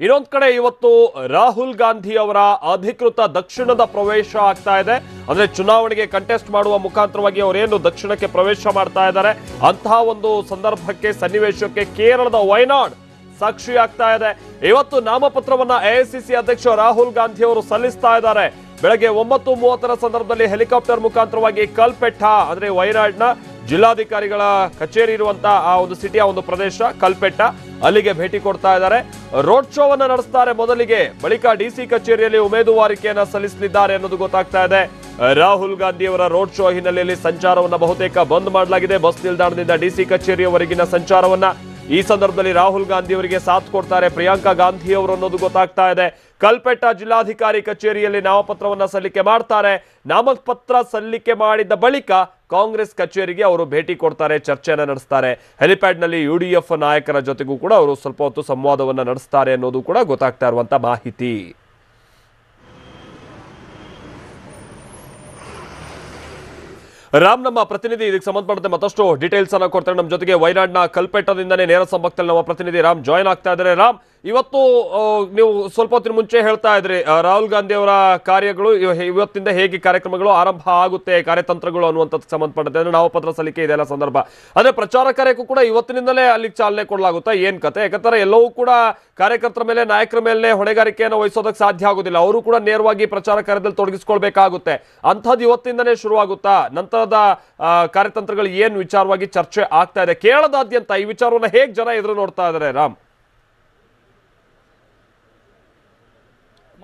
ಇನ್ನೊಂದ್ ಕಡೆ ಇವತ್ತು ರಾಹುಲ್ ಗಾಂಧಿ ಅವರ ಅಧಿಕೃತ ದಕ್ಷಿಣದ ಪ್ರವೇಶ ಆಗ್ತಾ ಇದೆ. ಅಂದ್ರೆ ಚುನಾವಣೆಗೆ ಕಂಟೆಸ್ಟ್ ಮಾಡುವ ಮುಖಾಂತರವಾಗಿ ಅವರೇನು ದಕ್ಷಿಣಕ್ಕೆ ಪ್ರವೇಶ ಮಾಡ್ತಾ ಇದ್ದಾರೆ ಅಂತಹ ಒಂದು ಸಂದರ್ಭಕ್ಕೆ ಸನ್ನಿವೇಶಕ್ಕೆ ಕೇರಳದ ವಯನಾಡ್ ಸಾಕ್ಷಿ ಆಗ್ತಾ ಇದೆ. ಇವತ್ತು ನಾಮಪತ್ರವನ್ನ ಎಐಸಿಸಿ ಅಧ್ಯಕ್ಷ ರಾಹುಲ್ ಗಾಂಧಿ ಅವರು ಸಲ್ಲಿಸ್ತಾ ಇದ್ದಾರೆ. ಬೆಳಗ್ಗೆ 9:30 ಸಂದರ್ಭದಲ್ಲಿ ಹೆಲಿಕಾಪ್ಟರ್ ಮುಖಾಂತರವಾಗಿ ಕಲ್ಪೆಟ್ಟ ಅಂದ್ರೆ ವಯನಾಡ್ನ ಜಿಲ್ಲಾಧಿಕಾರಿಗಳ ಕಚೇರಿ ಇರುವಂತಹ ಆ ಒಂದು ಸಿಟಿಯ ಒಂದು ಪ್ರದೇಶ ಕಲ್ಪೆಟ್ಟ, ಅಲ್ಲಿಗೆ ಭೇಟಿ ಕೊಡ್ತಾ ಇದ್ದಾರೆ. ರೋಡ್ ಶೋವನ್ನ ನಡೆಸ್ತಾರೆ ಮೊದಲಿಗೆ, ಬಳಿಕ ಡಿಸಿ ಕಚೇರಿಯಲ್ಲಿ ಉಮೇದುವಾರಿಕೆಯನ್ನ ಸಲ್ಲಿಸಲಿದ್ದಾರೆ ಅನ್ನೋದು ಗೊತ್ತಾಗ್ತಾ ಇದೆ. ರಾಹುಲ್ ಗಾಂಧಿ ಅವರ ರೋಡ್ ಶೋ ಹಿನ್ನೆಲೆಯಲ್ಲಿ ಸಂಚಾರವನ್ನ ಬಹುತೇಕ ಬಂದ್ ಮಾಡಲಾಗಿದೆ. ಬಸ್ ನಿಲ್ದಾಣದಿಂದ ಡಿಸಿ ಕಚೇರಿಯವರೆಗಿನ ಸಂಚಾರವನ್ನ ಈ ಸಂದರ್ಭದಲ್ಲಿ ರಾಹುಲ್ ಗಾಂಧಿ ಅವರಿಗೆ ಸಾಥ್ ಕೊಡ್ತಾರೆ ಪ್ರಿಯಾಂಕಾ ಗಾಂಧಿ ಅವರು ಅನ್ನೋದು ಗೊತ್ತಾಗ್ತಾ ಇದೆ. ಕಲ್ಪೆಟ್ಟ ಜಿಲ್ಲಾಧಿಕಾರಿ ಕಚೇರಿಯಲ್ಲಿ ನಾಮಪತ್ರವನ್ನ ಸಲ್ಲಿಕೆ ಮಾಡ್ತಾರೆ. ನಾಮಪತ್ರ ಸಲ್ಲಿಕೆ ಮಾಡಿದ ಬಳಿಕ ಕಾಂಗ್ರೆಸ್ ಕಚೇರಿಗೆ ಅವರು ಭೇಟಿ ಕೊಡ್ತಾರೆ, ಚರ್ಚೆಯನ್ನ ನಡೆಸ್ತಾರೆ. ಹೆಲಿಪ್ಯಾಡ್ ನಲ್ಲಿ ಯುಡಿಎಫ್ ನಾಯಕರ ಜೊತೆಗೂ ಕೂಡ ಅವರು ಸ್ವಲ್ಪ ಹೊತ್ತು ಸಂವಾದವನ್ನ ನಡೆಸ್ತಾರೆ ಅನ್ನೋದು ಕೂಡ ಗೊತ್ತಾಗ್ತಾ ಇರುವಂತ ಮಾಹಿತಿ. ರಾಮ್, ನಮ್ಮ ಪ್ರತಿನಿಧಿ ಇದಕ್ಕೆ ಸಂಬಂಧಪಟ್ಟಂತೆ ಮತ್ತಷ್ಟು ಡೀಟೇಲ್ಸ್ ಅನ್ನ ಕೊಡ್ತಾರೆ. ನಮ್ಮ ಜೊತೆಗೆ ವಯನಾಡ್ನ ಕಲ್ಪೆಟ್ಟದಿಂದನೇ ನೇರ ಸಂಪರ್ಕದಲ್ಲಿ ನಮ್ಮ ಪ್ರತಿನಿಧಿ ರಾಮ್ ಜಾಯ್ನ್ ಆಗ್ತಾ ಇದ್ದಾರೆ. ರಾಮ್, ಇವತ್ತು ನೀವು ಸ್ವಲ್ಪ ಹೊತ್ತಿನ ಮುಂಚೆ ಹೇಳ್ತಾ ಇದ್ರಿ ರಾಹುಲ್ ಗಾಂಧಿ ಅವರ ಕಾರ್ಯಗಳು ಇವತ್ತಿಂದ ಹೇಗೆ ಕಾರ್ಯಕ್ರಮಗಳು ಆರಂಭ ಆಗುತ್ತೆ, ಕಾರ್ಯತಂತ್ರಗಳು ಅನ್ನುವಂಥದ್ದು ಸಂಬಂಧಪಟ್ಟಂತೆ ಅಂದ್ರೆ ನಾಮಪತ್ರ ಸಲ್ಲಿಕೆ ಇದೆಲ್ಲ ಸಂದರ್ಭ. ಅಂದ್ರೆ ಪ್ರಚಾರ ಕಾರ್ಯಕ್ಕೂ ಕೂಡ ಇವತ್ತಿನಿಂದಲೇ ಅಲ್ಲಿಗೆ ಚಾಲನೆ ಕೊಡಲಾಗುತ್ತಾ, ಏನ್ ಕತೆ? ಯಾಕಂದ್ರೆ ಎಲ್ಲವೂ ಕೂಡ ಕಾರ್ಯಕರ್ತರ ಮೇಲೆ, ನಾಯಕರ ಮೇಲೆ ಹೊಣೆಗಾರಿಕೆಯನ್ನು ವಹಿಸೋದಕ್ಕೆ ಸಾಧ್ಯ ಆಗುದಿಲ್ಲ. ಅವರು ಕೂಡ ನೇರವಾಗಿ ಪ್ರಚಾರ ಕಾರ್ಯದಲ್ಲಿ ತೊಡಗಿಸ್ಕೊಳ್ಬೇಕಾಗುತ್ತೆ. ಅಂಥದ್ದು ಇವತ್ತಿಂದನೇ ಶುರುವಾಗುತ್ತಾ? ನಂತರದ ಕಾರ್ಯತಂತ್ರಗಳು ಏನ್ ವಿಚಾರವಾಗಿ ಚರ್ಚೆ ಆಗ್ತಾ ಇದೆ ಕೇರಳದಾದ್ಯಂತ? ಈ ವಿಚಾರವನ್ನ ಹೇಗೆ ಜನ ಎದುರು ನೋಡ್ತಾ ಇದ್ದಾರೆ ರಾಮ್?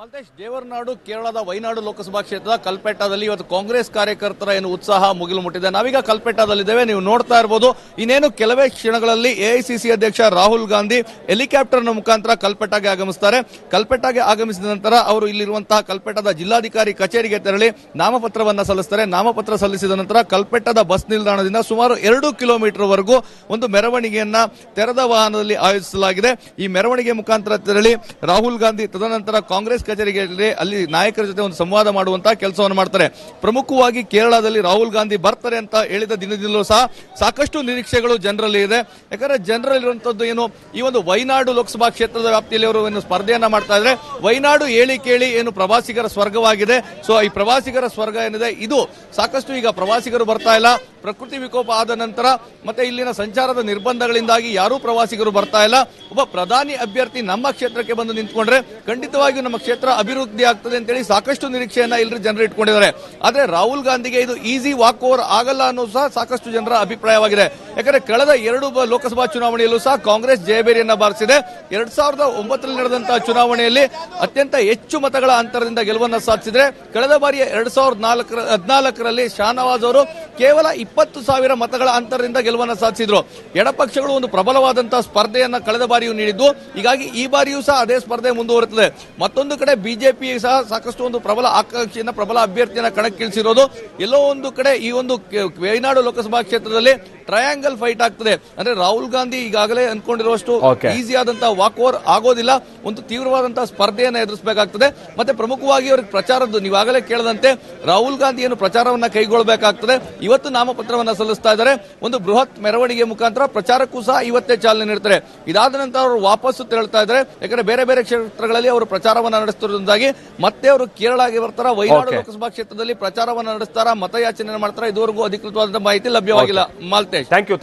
ಮಲ್ತೇಶ್, ದೇವರನಾಡು ಕೇರಳದ ವಯನಾಡು ಲೋಕಸಭಾ ಕ್ಷೇತ್ರದ ಕಲ್ಪೆಟ್ಟದಲ್ಲಿ ಇವತ್ತು ಕಾಂಗ್ರೆಸ್ ಕಾರ್ಯಕರ್ತರ ಏನು ಉತ್ಸಾಹ ಮುಗಿಲು ಮುಟ್ಟಿದೆ. ನಾವೀಗ ಕಲ್ಪೆಟ್ಟದಲ್ಲಿದ್ದೇವೆ, ನೀವು ನೋಡ್ತಾ ಇರಬಹುದು. ಇನ್ನೇನು ಕೆಲವೇ ಕ್ಷಣಗಳಲ್ಲಿ ಎಐಸಿಸಿ ಅಧ್ಯಕ್ಷ ರಾಹುಲ್ ಗಾಂಧಿ ಹೆಲಿಕಾಪ್ಟರ್ನ ಮುಖಾಂತರ ಕಲ್ಪೆಟ್ಟಗೆ ಆಗಮಿಸುತ್ತಾರೆ. ಕಲ್ಪೆಟ್ಟಗೆ ಆಗಮಿಸಿದ ನಂತರ ಅವರು ಇಲ್ಲಿರುವಂತಹ ಕಲ್ಪೆಟ್ಟದ ಜಿಲ್ಲಾಧಿಕಾರಿ ಕಚೇರಿಗೆ ತೆರಳಿ ನಾಮಪತ್ರವನ್ನ ಸಲ್ಲಿಸುತ್ತಾರೆ. ನಾಮಪತ್ರ ಸಲ್ಲಿಸಿದ ನಂತರ ಕಲ್ಪೆಟ್ಟದ ಬಸ್ ನಿಲ್ದಾಣದಿಂದ ಸುಮಾರು 2 ಕಿಲೋಮೀಟರ್ ವರೆಗೂ ಒಂದು ಮೆರವಣಿಗೆಯನ್ನ ತೆರೆದ ವಾಹನದಲ್ಲಿ ಆಯೋಜಿಸಲಾಗಿದೆ. ಈ ಮೆರವಣಿಗೆ ಮುಖಾಂತರ ತೆರಳಿ ರಾಹುಲ್ ಗಾಂಧಿ ತದನಂತರ ಕಾಂಗ್ರೆಸ್ ಕಚೇರಿಗೆ ಅಲ್ಲಿ ನಾಯಕರ ಜೊತೆ ಒಂದು ಸಂವಾದ ಮಾಡುವಂತಹ ಕೆಲಸವನ್ನು ಮಾಡ್ತಾರೆ. ಪ್ರಮುಖವಾಗಿ ಕೇರಳದಲ್ಲಿ ರಾಹುಲ್ ಗಾಂಧಿ ಬರ್ತಾರೆ ಅಂತ ಹೇಳಿದ ದಿನದಿಂದಲೂ ಸಹ ಸಾಕಷ್ಟು ನಿರೀಕ್ಷೆಗಳು ಜನರಲ್ಲಿ ಇದೆ. ಯಾಕಂದ್ರೆ ಜನರಲ್ಲಿರುವಂತದ್ದು ಏನು, ಈ ಒಂದು ವಯನಾಡು ಲೋಕಸಭಾ ಕ್ಷೇತ್ರದ ವ್ಯಾಪ್ತಿಯಲ್ಲಿ ಅವರು ಏನು ಸ್ಪರ್ಧೆಯನ್ನ ಮಾಡ್ತಾ ಇದ್ದಾರೆ. ವಯನಾಡು ಹೇಳಿ ಕೇಳಿ ಏನು ಪ್ರವಾಸಿಗರ ಸ್ವರ್ಗವಾಗಿದೆ. ಸೊ ಈ ಪ್ರವಾಸಿಗರ ಸ್ವರ್ಗ ಏನಿದೆ ಇದು ಸಾಕಷ್ಟು ಈಗ ಪ್ರವಾಸಿಗರು ಬರ್ತಾ ಇಲ್ಲ. ಪ್ರಕೃತಿ ವಿಕೋಪ ಆದ ನಂತರ ಮತ್ತೆ ಇಲ್ಲಿನ ಸಂಚಾರದ ನಿರ್ಬಂಧಗಳಿಂದಾಗಿ ಯಾರೂ ಪ್ರವಾಸಿಗರು ಬರ್ತಾ ಇಲ್ಲ. ಒಬ್ಬ ಪ್ರಧಾನಿ ಅಭ್ಯರ್ಥಿ ನಮ್ಮ ಕ್ಷೇತ್ರಕ್ಕೆ ಬಂದು ನಿಂತ್ಕೊಂಡ್ರೆ ಖಂಡಿತವಾಗಿಯೂ ನಮ್ಮ ಕ್ಷೇತ್ರ ಅಭಿವೃದ್ಧಿ ಆಗ್ತದೆ ಅಂತೇಳಿ ಸಾಕಷ್ಟು ನಿರೀಕ್ಷೆಯನ್ನ ಎಲ್ಲರೂ ಜನರು ಇಟ್ಕೊಂಡಿದ್ದಾರೆ. ಆದ್ರೆ ರಾಹುಲ್ ಗಾಂಧಿಗೆ ಇದು ಈಸಿ ವಾಕ್ ಓವರ್ ಆಗಲ್ಲ ಅನ್ನೋದು ಸಹ ಸಾಕಷ್ಟು ಜನರ ಅಭಿಪ್ರಾಯವಾಗಿದೆ. ಯಾಕಂದ್ರೆ ಕಳೆದ 2 ಲೋಕಸಭಾ ಚುನಾವಣೆಯಲ್ಲೂ ಸಹ ಕಾಂಗ್ರೆಸ್ ಜಯಬೇರಿಯನ್ನ ಬಾರಿಸಿದೆ. 2009 ನಡೆದಂತಹ ಚುನಾವಣೆಯಲ್ಲಿ ಅತ್ಯಂತ ಹೆಚ್ಚು ಮತಗಳ ಅಂತರದಿಂದ ಗೆಲುವನ್ನ ಸಾಧಿಸಿದ್ರೆ, ಕಳೆದ ಬಾರಿಯ 2014ರಲ್ಲಿ ಶಾನವಾಜ್ ಅವರು ಕೇವಲ 20,000 ಮತಗಳ ಅಂತರದಿಂದ ಗೆಲುವನ್ನ ಸಾಧಿಸಿದ್ರು. ಎಡಪಕ್ಷಗಳು ಒಂದು ಪ್ರಬಲವಾದಂತಹ ಸ್ಪರ್ಧೆಯನ್ನ ಕಳೆದ ಬಾರಿಯೂ ನೀಡಿದ್ದು, ಹೀಗಾಗಿ ಈ ಬಾರಿಯೂ ಸಹ ಅದೇ ಸ್ಪರ್ಧೆ ಮುಂದುವರುತ್ತದೆ. ಮತ್ತೊಂದು ಕಡೆ ಬಿಜೆಪಿ ಸಹ ಸಾಕಷ್ಟು ಒಂದು ಪ್ರಬಲ ಆಕಾಂಕ್ಷಿಯನ್ನ, ಪ್ರಬಲ ಅಭ್ಯರ್ಥಿಯನ್ನ ಕಣಕ್ಕಿಳಿಸಿರೋದು. ಎಲ್ಲೋ ಒಂದು ಕಡೆ ಈ ಒಂದು ವಯನಾಡು ಲೋಕಸಭಾ ಕ್ಷೇತ್ರದಲ್ಲಿ ಟ್ರಯಾಂಗಲ್ ಫೈಟ್ ಆಗ್ತದೆ. ಅಂದ್ರೆ ರಾಹುಲ್ ಗಾಂಧಿ ಈಗಾಗಲೇ ಅನ್ಕೊಂಡಿರುವಷ್ಟು ಈಸಿ ಆದಂತಹ ವಾಕ್ ಓವರ್ ಆಗೋದಿಲ್ಲ. ಒಂದು ತೀವ್ರವಾದಂತಹ ಸ್ಪರ್ಧೆಯನ್ನ ಎದುರಿಸಬೇಕಾಗ್ತದೆ. ಮತ್ತೆ ಪ್ರಮುಖವಾಗಿ ಅವರಿಗೆ ಪ್ರಚಾರದ್ದು ನೀವಾಗಲೇ ಕೇಳದಂತೆ ರಾಹುಲ್ ಗಾಂಧಿ ಏನು ಪ್ರಚಾರವನ್ನ ಕೈಗೊಳ್ಳಬೇಕಾಗ್ತದೆ. ಇವತ್ತು ನಾಮಪತ್ರವನ್ನ ಸಲ್ಲಿಸ್ತಾ ಇದ್ದಾರೆ. ಒಂದು ಬೃಹತ್ ಮೆರವಣಿಗೆ ಮುಖಾಂತರ ಪ್ರಚಾರಕ್ಕೂ ಸಹ ಇವತ್ತೇ ಚಾಲನೆ ನೀಡ್ತಾರೆ. ಇದಾದ ನಂತರ ಅವರು ವಾಪಸ್ಸು ತೆರಳುತ್ತಾ ಇದ್ದಾರೆ. ಯಾಕಂದ್ರೆ ಬೇರೆ ಬೇರೆ ಕ್ಷೇತ್ರಗಳಲ್ಲಿ ಅವರು ಪ್ರಚಾರವನ್ನ ನಡೆಸುತ್ತಿರುವುದಾಗಿ ಮತ್ತೆ ಅವರು ಕೇರಳಗೆ ಬರ್ತಾರ, ವಯನಾಡು ಲೋಕಸಭಾ ಕ್ಷೇತ್ರದಲ್ಲಿ ಪ್ರಚಾರವನ್ನ ನಡೆಸ್ತಾರ, ಮತಯಾಚನೆ ಮಾಡ್ತಾರ. ಇದುವರೆಗೂ ಅಧಿಕೃತವಾದ ಮಾಹಿತಿ ಲಭ್ಯವಾಗಿಲ್ಲ. Maltesh, thank you.